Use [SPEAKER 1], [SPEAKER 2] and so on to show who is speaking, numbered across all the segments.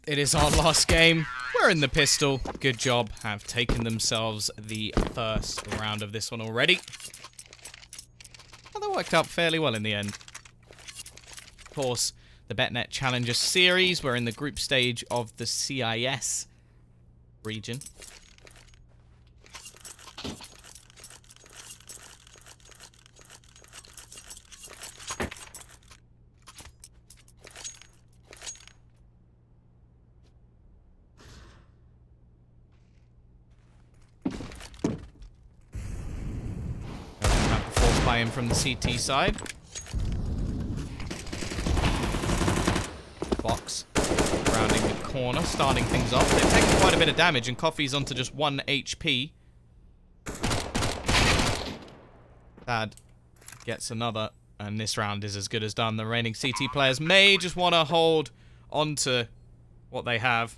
[SPEAKER 1] It is our last game. We're in the pistol. Good job. Have taken themselves the first round of this one already. Well, that worked out fairly well in the end. Of course, the BetNet Challanger series. We're in the group stage of the CIS region. In from the CT side. Box rounding the corner, starting things off. They've taken quite a bit of damage, and Coffee's onto just 1 HP. Thad gets another, and this round is as good as done. The remaining CT players may just want to hold onto what they have.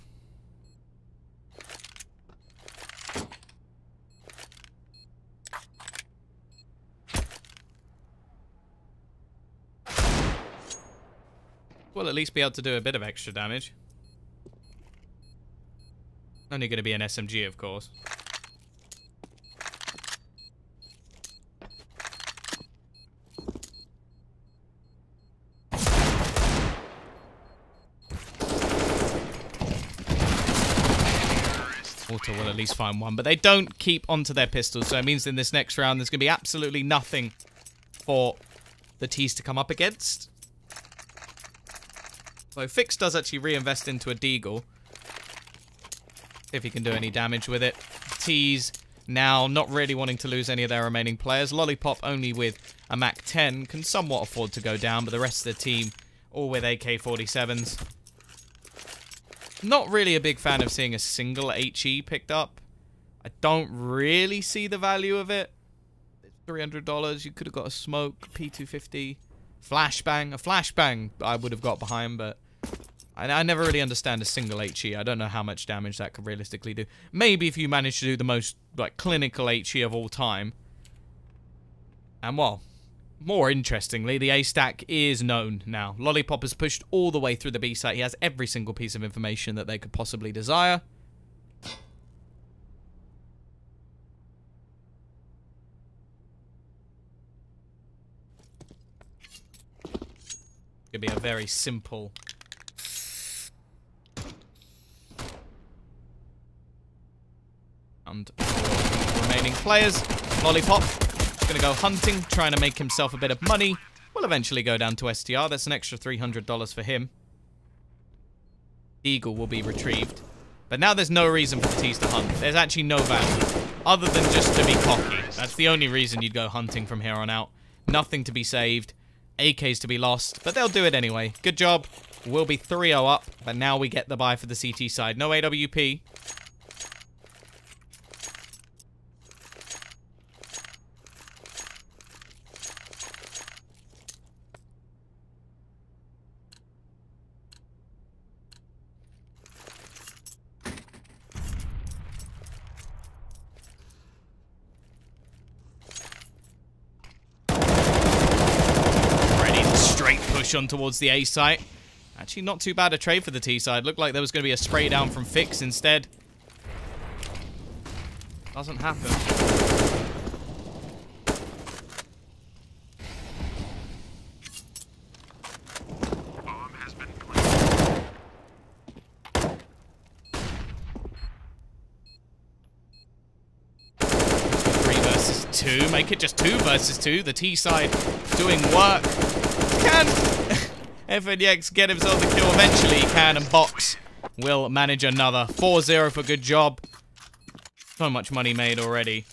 [SPEAKER 1] We'll at least be able to do a bit of extra damage. Only going to be an SMG, of course. Auto will at least find one, but they don't keep onto their pistols, so it means in this next round there's going to be absolutely nothing for the T's to come up against. So Fix does actually reinvest into a Deagle. If he can do any damage with it. T's now not really wanting to lose any of their remaining players. Lollipop only with a Mac 10 can somewhat afford to go down, but the rest of the team all with AK-47s. Not really a big fan of seeing a single HE picked up. I don't really see the value of it. It's $300. You could have got a smoke, P250, flashbang. A flashbang I would have got behind, but I never really understand a single HE. I don't know how much damage that could realistically do. Maybe if you manage to do the most like clinical HE of all time. And well, more interestingly, the A stack is known now. Lollipop has pushed all the way through the B site. He has every single piece of information that they could possibly desire. Could be a very simple and remaining players. Lollipop gonna go hunting, trying to make himself a bit of money. Will eventually go down to STR. That's an extra $300 for him. Eagle will be retrieved. But now there's no reason for the T's to hunt. There's actually no value other than just to be cocky. That's the only reason you'd go hunting from here on out. Nothing to be saved. AKs to be lost, but they'll do it anyway. Good job. We'll be 3-0 up, but now we get the buy for the CT side. No AWP. Push on towards the A site. Actually, not too bad a trade for the T side. Looked like there was going to be a spray down from Fix instead. Doesn't happen. Bomb has been planted. 3 versus 2. Make it just 2 versus 2. The T side doing work. Can FNX get himself the kill? Eventually he can, and Box will manage another. 4-0 for Good Job. So much money made already.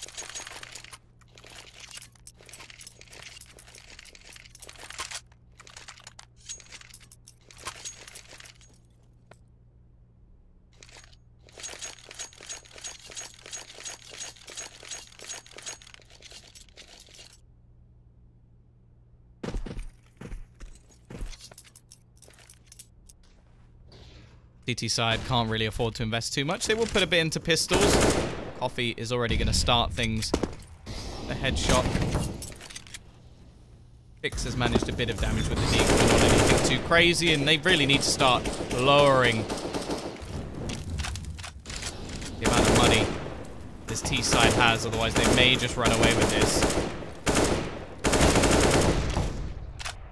[SPEAKER 1] CT side can't really afford to invest too much. They will put a bit into pistols. Coffee is already going to start things. A headshot. Fix has managed a bit of damage with the Deagle, but not anything too crazy, and they really need to start lowering this T side has, otherwise they may just run away with this.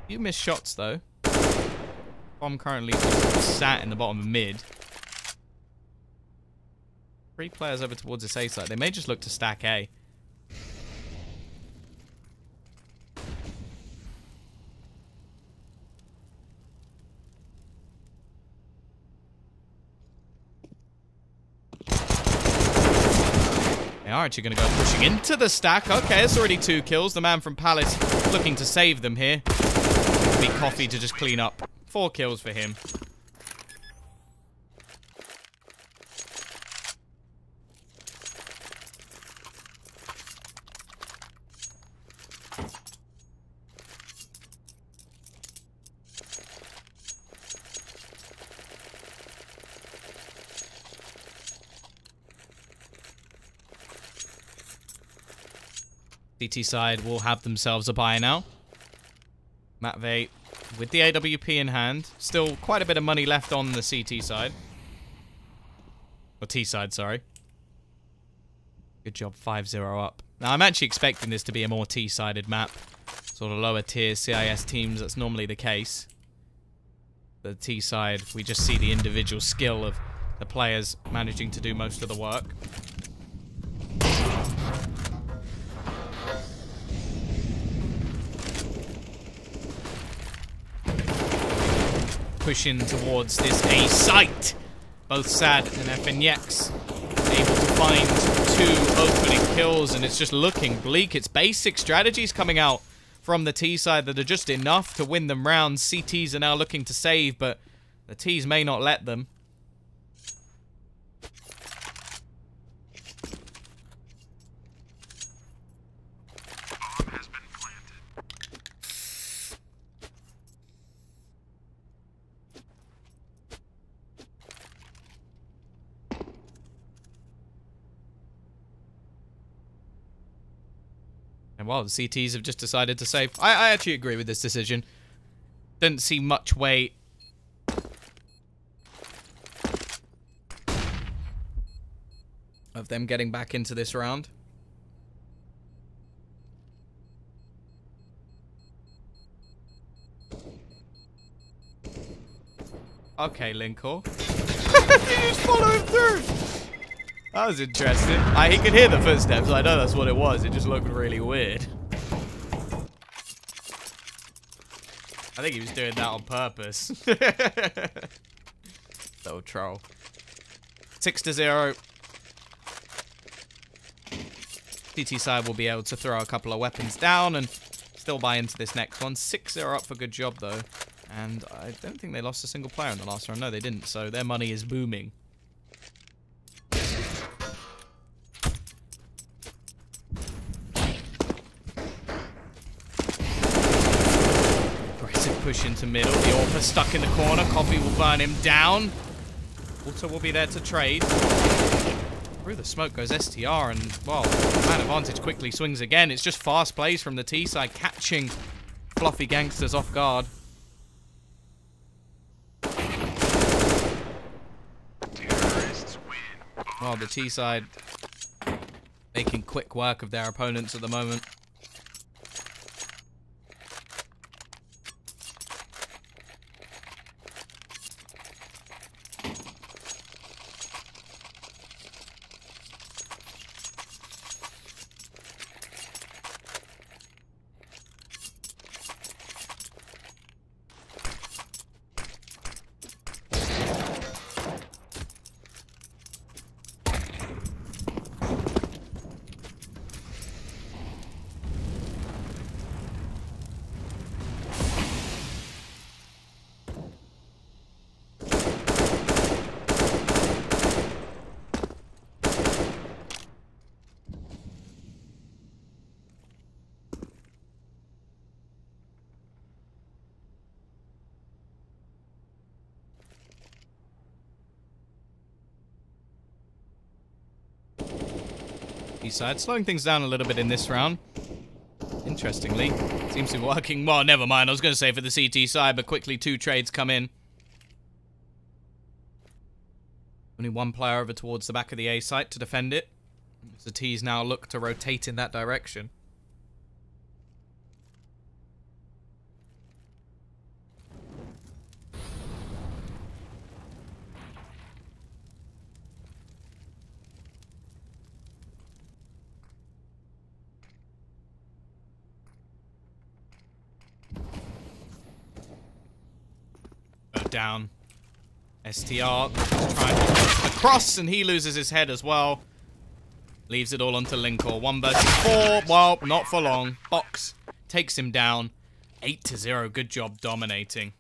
[SPEAKER 1] You missed shots though. Bomb currently sat in the bottom of mid. 3 players over towards this A side. They may just look to stack A. They are actually going to go pushing into the stack. Okay, it's already 2 kills. The man from Palace looking to save them here. Be Coffee to just clean up. 4 kills for him. CT side will have themselves a buy now. Matvey with the AWP in hand. Still quite a bit of money left on the CT side. Or T side, sorry. Good job, 5-0 up. Now, I'm actually expecting this to be a more T-sided map. Sort of lower tier CIS teams, that's normally the case. The T side, we just see the individual skill of the players managing to do most of the work. Pushing towards this A site. Both Sad and FNX able to find 2 opening kills, and it's just looking bleak. It's basic strategies coming out from the T side that are just enough to win them rounds. CTs are now looking to save, but the Ts may not let them. And well, the CTs have just decided to save. I actually agree with this decision. Didn't see much way of them getting back into this round. Okay, Linkor. You just follow him through. That was interesting. He could hear the footsteps. I know that's what it was. It just looked really weird. I think he was doing that on purpose. Little troll. 6-0. CT side will be able to throw a couple of weapons down and still buy into this next one. 6-0 up for GoodJob though. And I don't think they lost a single player in the last round. No, they didn't. So their money is booming. Push into middle. The Orpa stuck in the corner. Coffee will burn him down. Walter will be there to trade. Through the smoke goes STR, and, well, man advantage quickly swings again. It's just fast plays from the T side, catching fluffy Gangsters off guard. Well, the T side making quick work of their opponents at the moment. Side slowing things down a little bit in this round. Interestingly, seems to be working. Well, never mind. I was going to say for the CT side, but quickly 2 trades come in. Only 1 player over towards the back of the A site to defend it. The T's now look to rotate in that direction. Down. STR trying to across, and he loses his head as well. Leaves it all onto Linkor. 1 versus 4. Well, not for long. Box takes him down. 8-0. Good job dominating.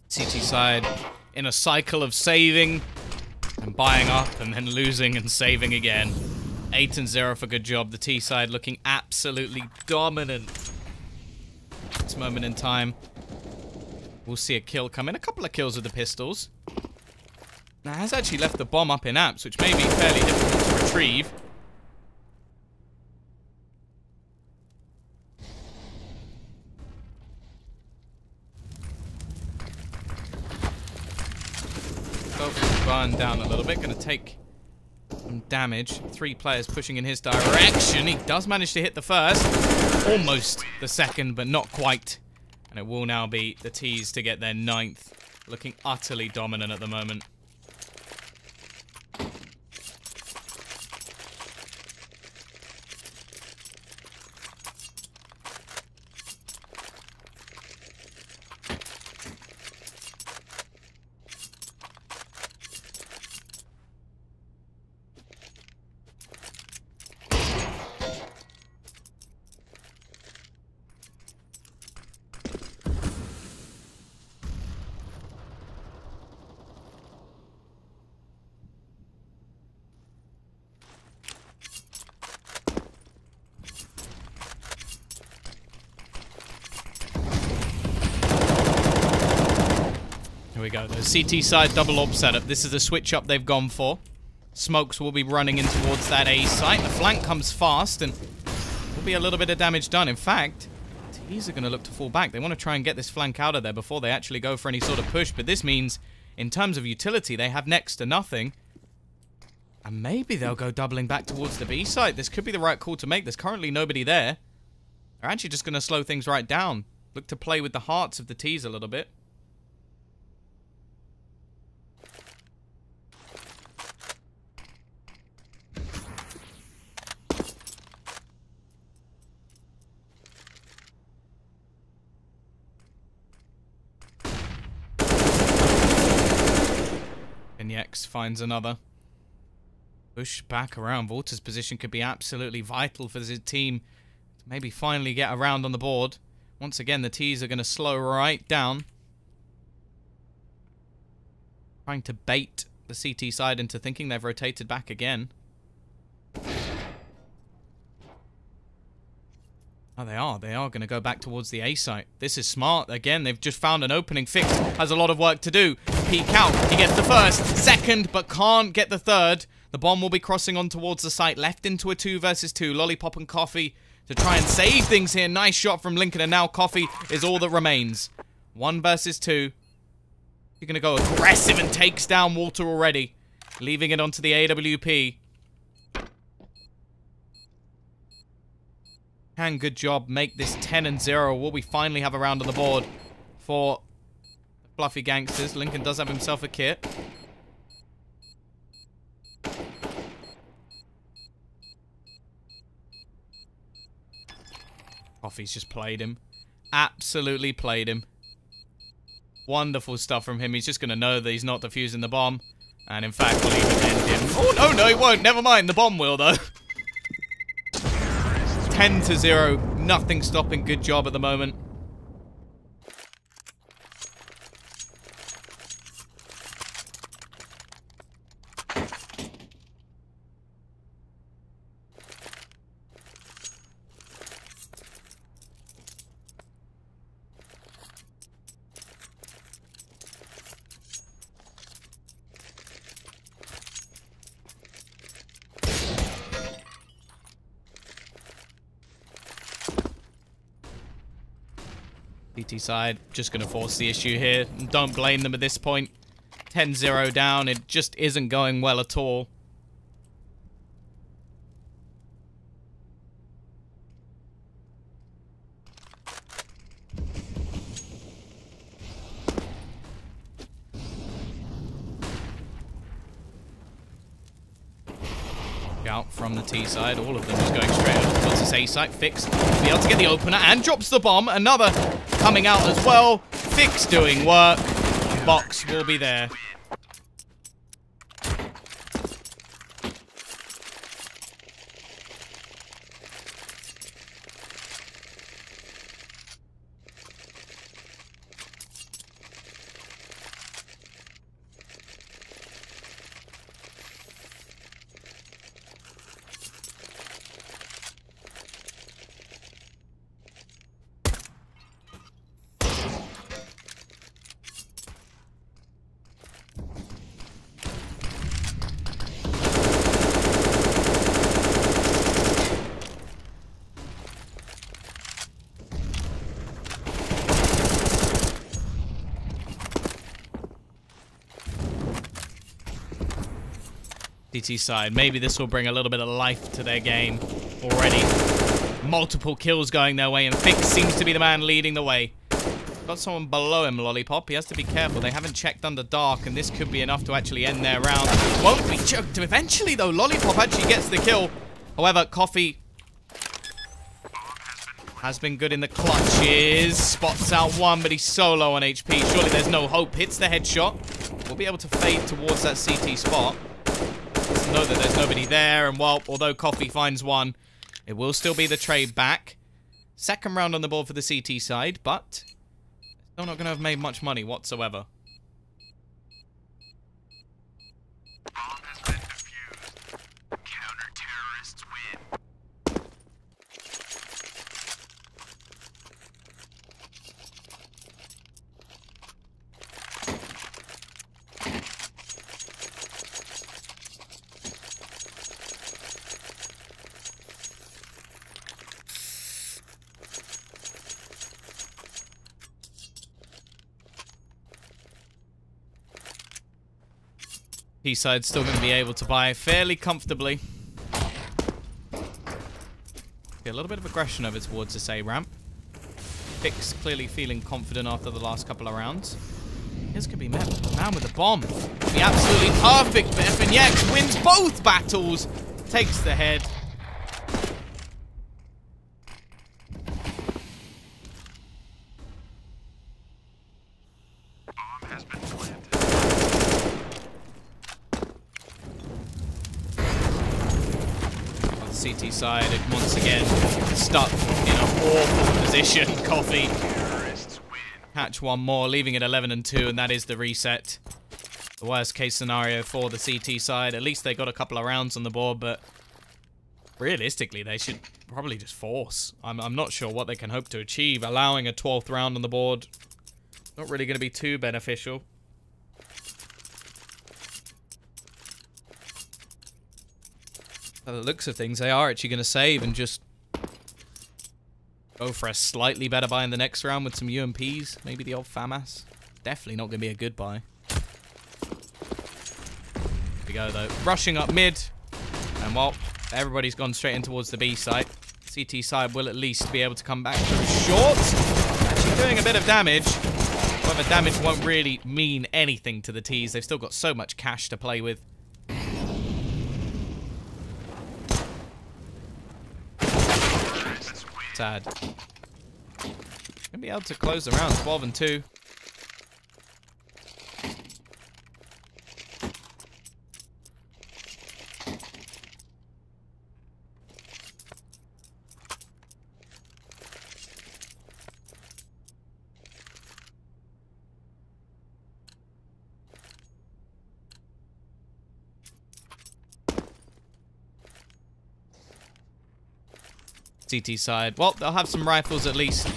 [SPEAKER 1] CT side in a cycle of saving and buying up and then losing and saving again. 8-0 for good job. The T side looking absolutely dominant at this moment in time. We'll see a kill come in. A couple of kills with the pistols. Now, has actually left the bomb up in apps, which may be fairly difficult to retrieve. Burn down a little bit. Going to take some damage. 3 players pushing in his direction. He does manage to hit the first. Almost the second, but not quite. And it will now be the T's to get their 9th. Looking utterly dominant at the moment. We go. The CT side double orb setup. This is the switch up they've gone for. Smokes will be running in towards that A site. The flank comes fast and will be a little bit of damage done. In fact, T's are going to look to fall back. They want to try and get this flank out of there before they actually go for any sort of push. But this means, in terms of utility, they have next to nothing. And maybe they'll go doubling back towards the B site. This could be the right call to make. There's currently nobody there. They're actually just going to slow things right down. Look to play with the hearts of the T's a little bit. X finds another. Push back around. Volta's position could be absolutely vital for his team to maybe finally get around on the board. Once again, the T's are going to slow right down. Trying to bait the CT side into thinking they've rotated back again. Oh, they are. They are going to go back towards the A site. This is smart. Again, they've just found an opening. Fix has a lot of work to do. Peek out. He gets the first, second, but can't get the third. The bomb will be crossing on towards the site. Left into a 2 versus 2. Lollipop and Coffee to try and save things here. Nice shot from Lincoln, and now Coffee is all that remains. 1 versus 2. You're going to go aggressive and takes down Walter already, leaving it onto the AWP. Can good job make this 10-0? Will we finally have a round on the board for Fluffy Gangsters? Lincoln does have himself a kit. Coffee's just played him. Absolutely played him. Wonderful stuff from him. He's just going to know that he's not defusing the bomb. And in fact, will even end him. Oh, no, he won't. Never mind. The bomb will, though. 10-0. Nothing stopping good job at the moment. CT side, just going to force the issue here. Don't blame them at this point. 10-0 down. It just isn't going well at all. Out from the T side, all of them just going straight over towards this A site. Fix be able to get the opener and drops the bomb. Another coming out as well. Fix doing work. Box will be there. CT side. Maybe this will bring a little bit of life to their game already. Multiple kills going their way, and Fix seems to be the man leading the way. Got someone below him, Lollipop. He has to be careful. They haven't checked under dark, and this could be enough to actually end their round. Won't be choked. Eventually, though, Lollipop actually gets the kill. However, Coffee has been good in the clutches. Spots out one, but he's so low on HP. Surely there's no hope. Hits the headshot. We'll be able to fade towards that CT spot. Know that there's nobody there, and well, although Coffee finds one, it will still be the trade back. Second round on the board for the CT side, but still not going to have made much money whatsoever.
[SPEAKER 2] Bomb has been defused. Counter-terrorists win.
[SPEAKER 1] T-side's still going to be able to buy fairly comfortably. A little bit of aggression over towards this A ramp. Fix clearly feeling confident after the last couple of rounds. Here's going to be man with a bomb. The absolutely perfect FNX wins both battles. Takes the head.
[SPEAKER 2] Bomb has been planted.
[SPEAKER 1] CT side, once again, stuck in an awful position. Coffee. Hatch one more, leaving it 11-2, and that is the reset. The worst case scenario for the CT side. At least they got a couple of rounds on the board, but realistically, they should probably just force. I'm not sure what they can hope to achieve. Allowing a 12th round on the board, not really going to be too beneficial. By the looks of things, they are actually going to save and just go for a slightly better buy in the next round with some UMPs. Maybe the old FAMAS. Definitely not going to be a good buy. Here we go, though. Rushing up mid. And, well, everybody's gone straight in towards the B site. CT side will at least be able to come back through short. Actually doing a bit of damage. However, damage won't really mean anything to the Ts. They've still got so much cash to play with. Sad. Gonna be able to close the round 12-2. CT side. Well, they'll have some rifles at least.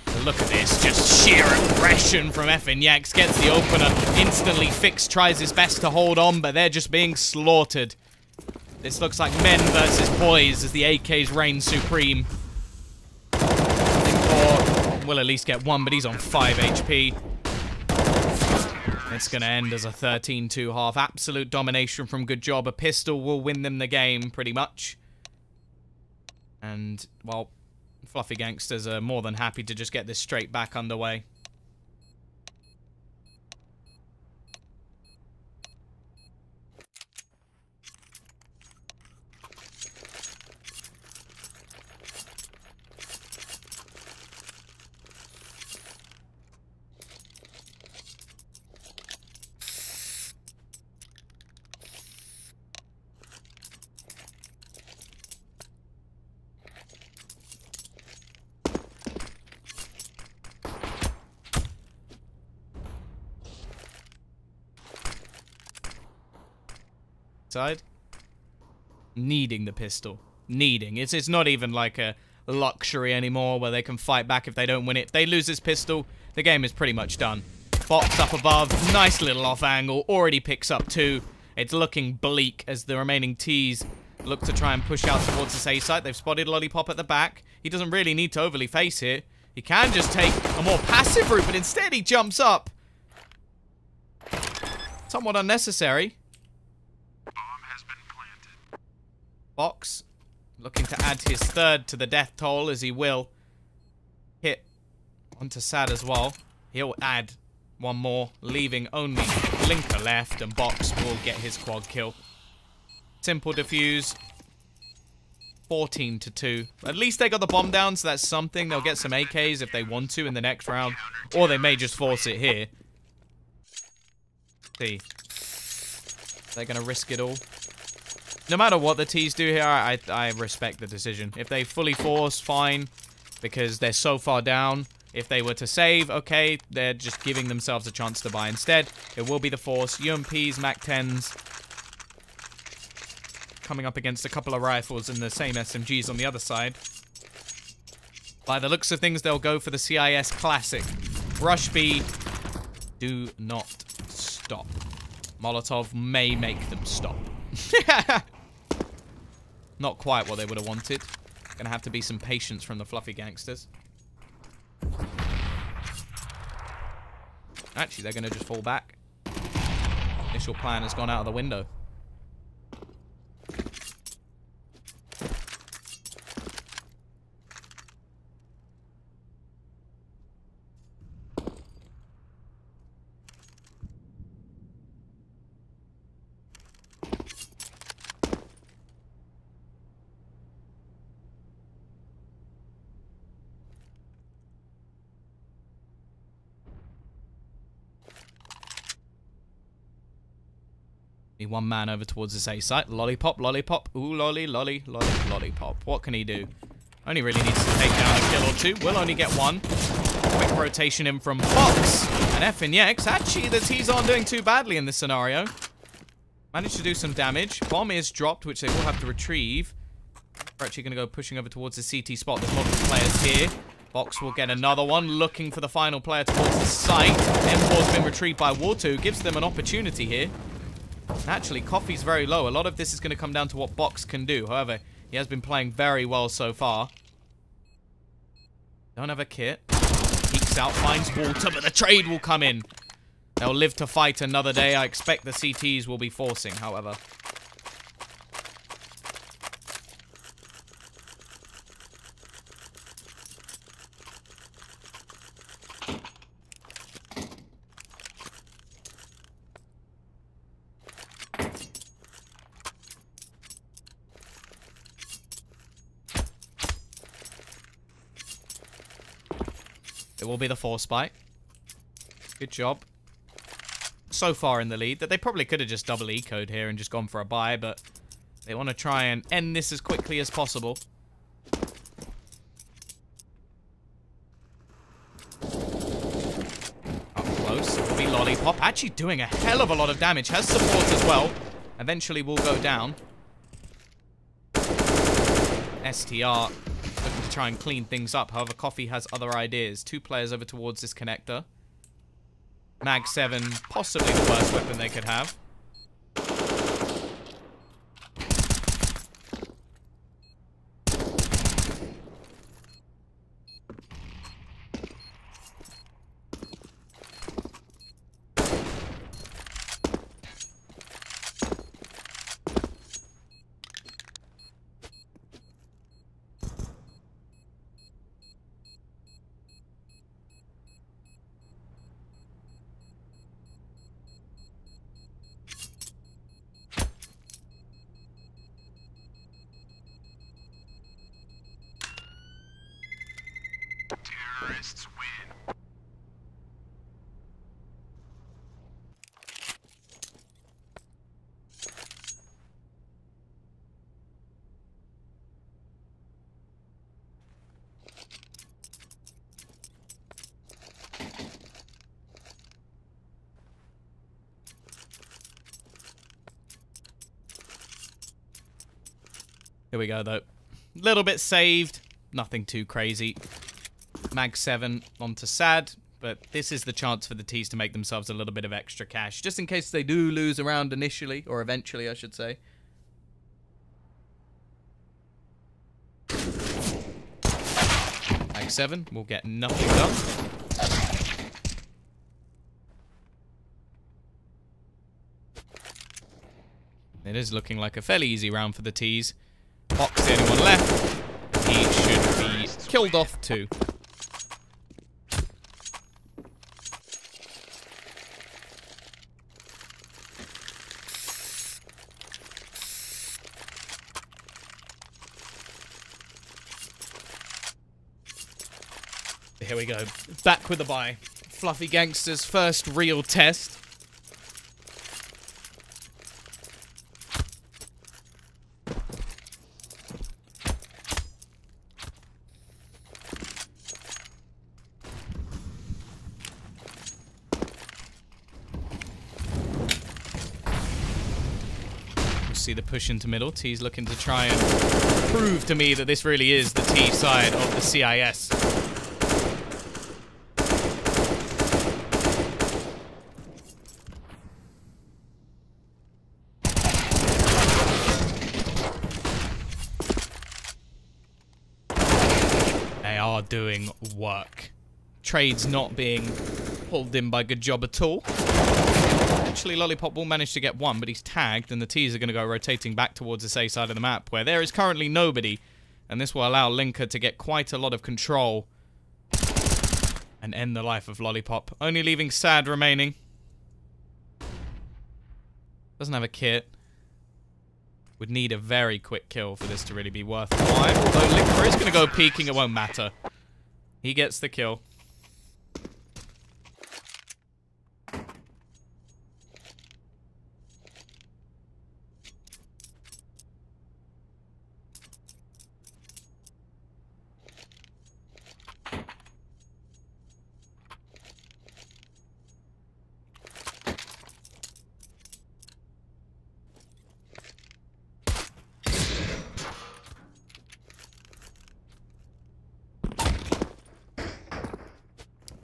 [SPEAKER 1] But look at this. Just sheer aggression from FNX. Gets the opener. Instantly Fix tries his best to hold on, but they're just being slaughtered. This looks like men versus boys as the AKs reign supreme. We'll at least get one, but he's on 5 HP. It's going to end as a 13-2 half. Absolute domination from GoodJob. A pistol will win them the game, pretty much. And, well, Fluffy Gangsters are more than happy to just get this straight back underway. Side. Needing the pistol. Needing. It's not even like a luxury anymore where they can fight back if they don't win it. If they lose this pistol, the game is pretty much done. Box up above. Nice little off angle. Already picks up 2. It's looking bleak as the remaining T's look to try and push out towards this A site. They've spotted Lollipop at the back. He doesn't really need to overly face here. He can just take a more passive route, but instead he jumps up. Somewhat unnecessary. Box looking to add his 3rd to the death toll, as he will hit onto Sad as well. He'll add one more, leaving only Blinker left, and Box will get his quad kill. Simple defuse. 14-2. At least they got the bomb down, so that's something. They'll get some AKs if they want to in the next round, or they may just force it here. See. They're going to risk it all. No matter what the T's do here, I respect the decision. If they fully force, fine, because they're so far down. If they were to save, okay, they're just giving themselves a chance to buy. Instead, it will be the force. UMPs, MAC-10s, coming up against a couple of rifles and the same SMGs on the other side. By the looks of things, they'll go for the CIS Classic. Rush B, do not stop. Molotov may make them stop. Not quite what they would have wanted. Gonna have to be some patience from the Fluffy Gangsters. Actually, they're gonna just fall back. Initial plan has gone out of the window. One man over towards this A site. Lollipop, Lollipop. Ooh, lolly, lolly, lolly, Lollipop. What can he do? Only really needs to take down a kill or 2. Will only get 1. Quick rotation in from Fox. And F and Yex. Actually, the T's aren't doing too badly in this scenario. Managed to do some damage. Bomb is dropped, which they will have to retrieve. We're actually going to go pushing over towards the CT spot. There's multiple players here. Box will get another one, looking for the final player towards the site. M4's been retrieved by War2. Gives them an opportunity here. Actually, Coffee's very low. A lot of this is going to come down to what Box can do. However, he has been playing very well so far. Don't have a kit. Peeks out, finds Walter, but the trade will come in. They'll live to fight another day. I expect the CTs will be forcing, however. It will be the force spike. Good job. So far in the lead that they probably could have just double ecoed here and just gone for a buy, but they want to try and end this as quickly as possible. Up close. It will be Lollipop. Actually doing a hell of a lot of damage. Has support as well. Eventually will go down. STR looking to try and clean things up. However, Coffee has other ideas. 2 players over towards this connector. Mag 7, possibly the worst weapon they could have. Here we go, though. Little bit saved. Nothing too crazy. Mag 7 onto Sad. But this is the chance for the T's to make themselves a little bit of extra cash. Just in case they do lose a round initially. Or eventually, I should say. Mag 7 will get nothing done. It is looking like a fairly easy round for the T's. Box the only one left. He should be killed off too. Here we go. Back with the buy. Fluffy Gangsters' first real test. See the push into middle. T's looking to try and prove to me that this really is the T side of the CIS. They are doing work. Trades not being pulled in by GoodJob at all. Actually, Lollipop will manage to get one, but he's tagged, and the T's are going to go rotating back towards the A side of the map, where there is currently nobody, and this will allow Linker to get quite a lot of control and end the life of Lollipop, only leaving Sad remaining. Doesn't have a kit. Would need a very quick kill for this to really be worthwhile, although Linker is going to go peeking, it won't matter. He gets the kill.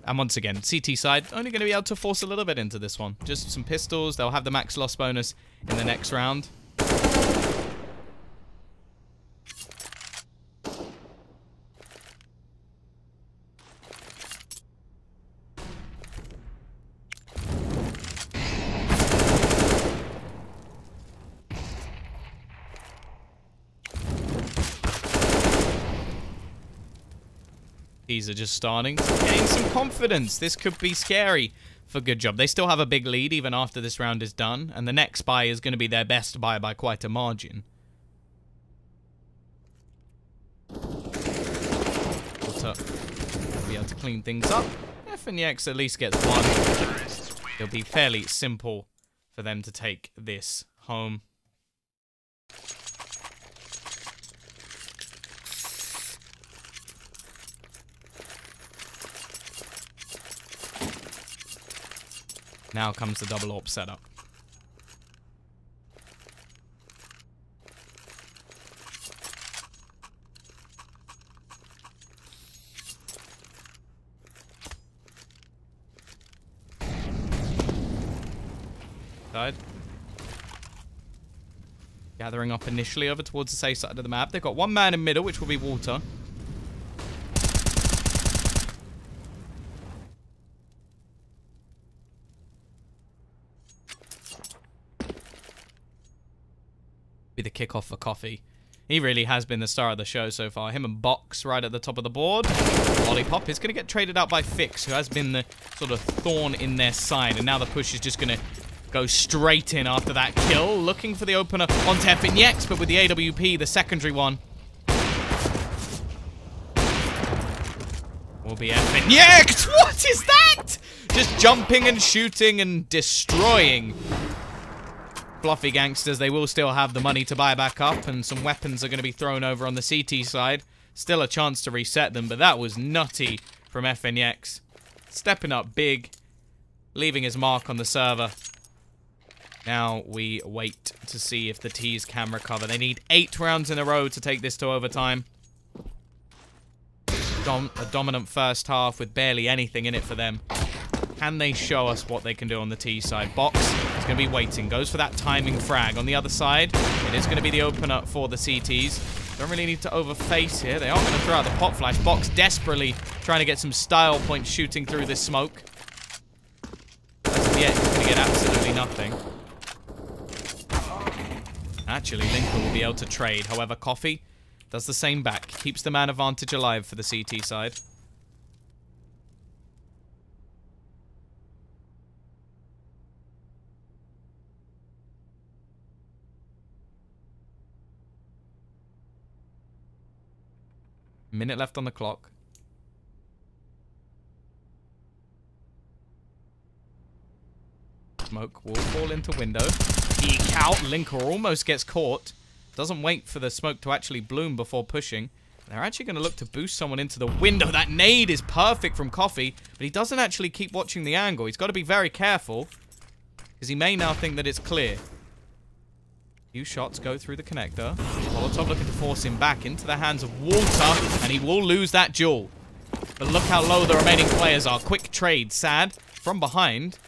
[SPEAKER 1] And once again, CT side only going to be able to force a little bit into this one. Just some pistols. They'll have the max loss bonus in the next round. These are just starting to gain some confidence. This could be scary for GoodJob. They still have a big lead even after this round is done, and the next buy is going to be their best buy by quite a margin. Be able to clean things up. FNX at least gets one. It'll be fairly simple for them to take this home. Now comes the double AWP setup. Side. Gathering up initially over towards the safe side of the map. They've got one man in middle, which will be Walter. Be the kickoff for Coffee. He really has been the star of the show so far. Him and Box right at the top of the board. Lollipop is going to get traded out by Fix, who has been the sort of thorn in their side. And now the push is just going to go straight in after that kill. Looking for the opener onto FNX, but with the AWP, the secondary one will be FNX. What is that? Just jumping and shooting and destroying Fluffy Gangsters. They will still have the money to buy back up, and some weapons are going to be thrown over on the CT side. Still a chance to reset them, but that was nutty from FNX. Stepping up big, leaving his mark on the server. Now we wait to see if the T's can recover. They need 8 rounds in a row to take this to overtime. A dominant first half with barely anything in it for them. Can they show us what they can do on the T side? Box is going to be waiting. Goes for that timing frag. On the other side, it is going to be the opener for the CTs. Don't really need to overface here. They are going to throw out the pop flash. Box desperately trying to get some style points shooting through this smoke. As of yet, he's going to get absolutely nothing. Actually, Lincoln will be able to trade. However, Coffee does the same back. Keeps the man advantage alive for the CT side. Minute left on the clock. Smoke will fall into window. Eke out. Linker almost gets caught. Doesn't wait for the smoke to actually bloom before pushing. They're actually going to look to boost someone into the window. That nade is perfect from Coffee, but he doesn't actually keep watching the angle. He's got to be very careful, because he may now think that it's clear. Few shots go through the connector. Molotov looking to force him back into the hands of Walter, and he will lose that duel. But look how low the remaining players are. Quick trade. Sad from behind.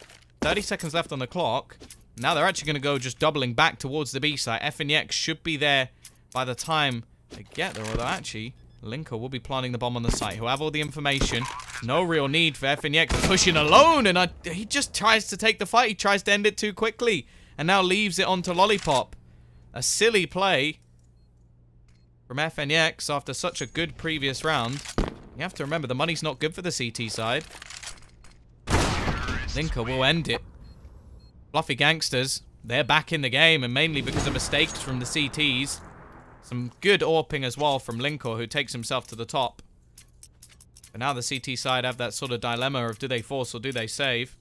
[SPEAKER 1] 30 seconds left on the clock. Now they're actually going to go just doubling back towards the B site. FNX should be there by the time they get there. Although actually, Linker will be planting the bomb on the site. He'll have all the information. No real need for FNX pushing alone. And he just tries to take the fight. He tries to end it too quickly. And now leaves it onto Lollipop. A silly play from FNX after such a good previous round. You have to remember, the money's not good for the CT side. Linker will end it. Fluffy Gangsters, they're back in the game, and mainly because of mistakes from the CTs. Some good AWPing as well from Linker, who takes himself to the top. But now the CT side have that sort of dilemma of do they force or do they save?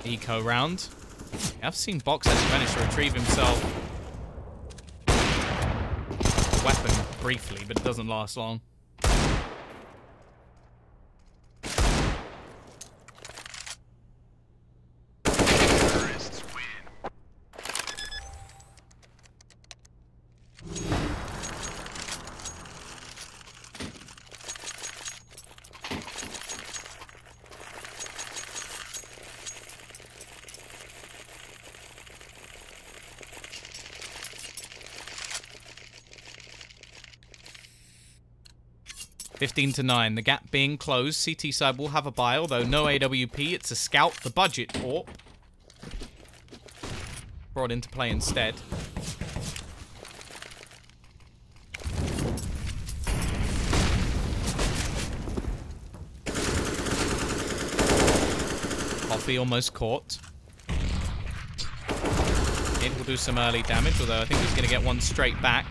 [SPEAKER 1] Eco round. I've seen Box actually manage to retrieve himself weapon briefly, but it doesn't last long.
[SPEAKER 2] Terrorists win.
[SPEAKER 1] $15 to 9. The gap being closed. CT side will have a buy, although no AWP. It's a scout. The budget AWP brought into play instead. Coffee almost caught. It will do some early damage, although I think he's going to get one straight back.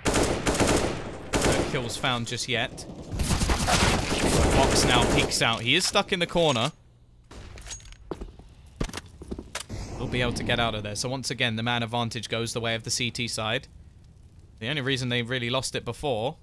[SPEAKER 1] No kills found just yet. Box now peeks out. He is stuck in the corner. He'll be able to get out of there. So once again, the man advantage goes the way of the CT side. The only reason they really lost it before.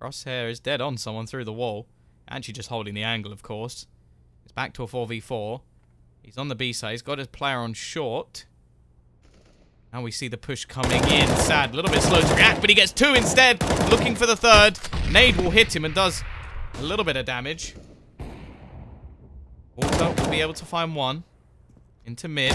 [SPEAKER 1] Crosshair is dead on someone through the wall. Actually just holding the angle, of course. It's back to a 4v4. He's on the B side. He's got his player on short. Now we see the push coming in. Sad, a little bit slow to react, but he gets 2 instead. Looking for the 3rd. Nade will hit him and does a little bit of damage. Walter will be able to find one. Into mid.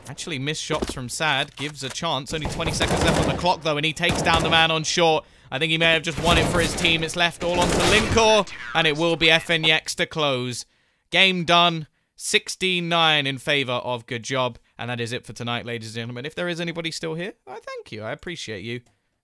[SPEAKER 1] Actually, missed shots from Sad. Gives a chance. Only 20 seconds left on the clock, though, and he takes down the man on short. I think he may have just won it for his team. It's left all onto Linkor, and it will be FNX to close. Game done. 16-9 in favor of GoodJob. And that is it for tonight, ladies and gentlemen. If there is anybody still here, I thank you. I appreciate you.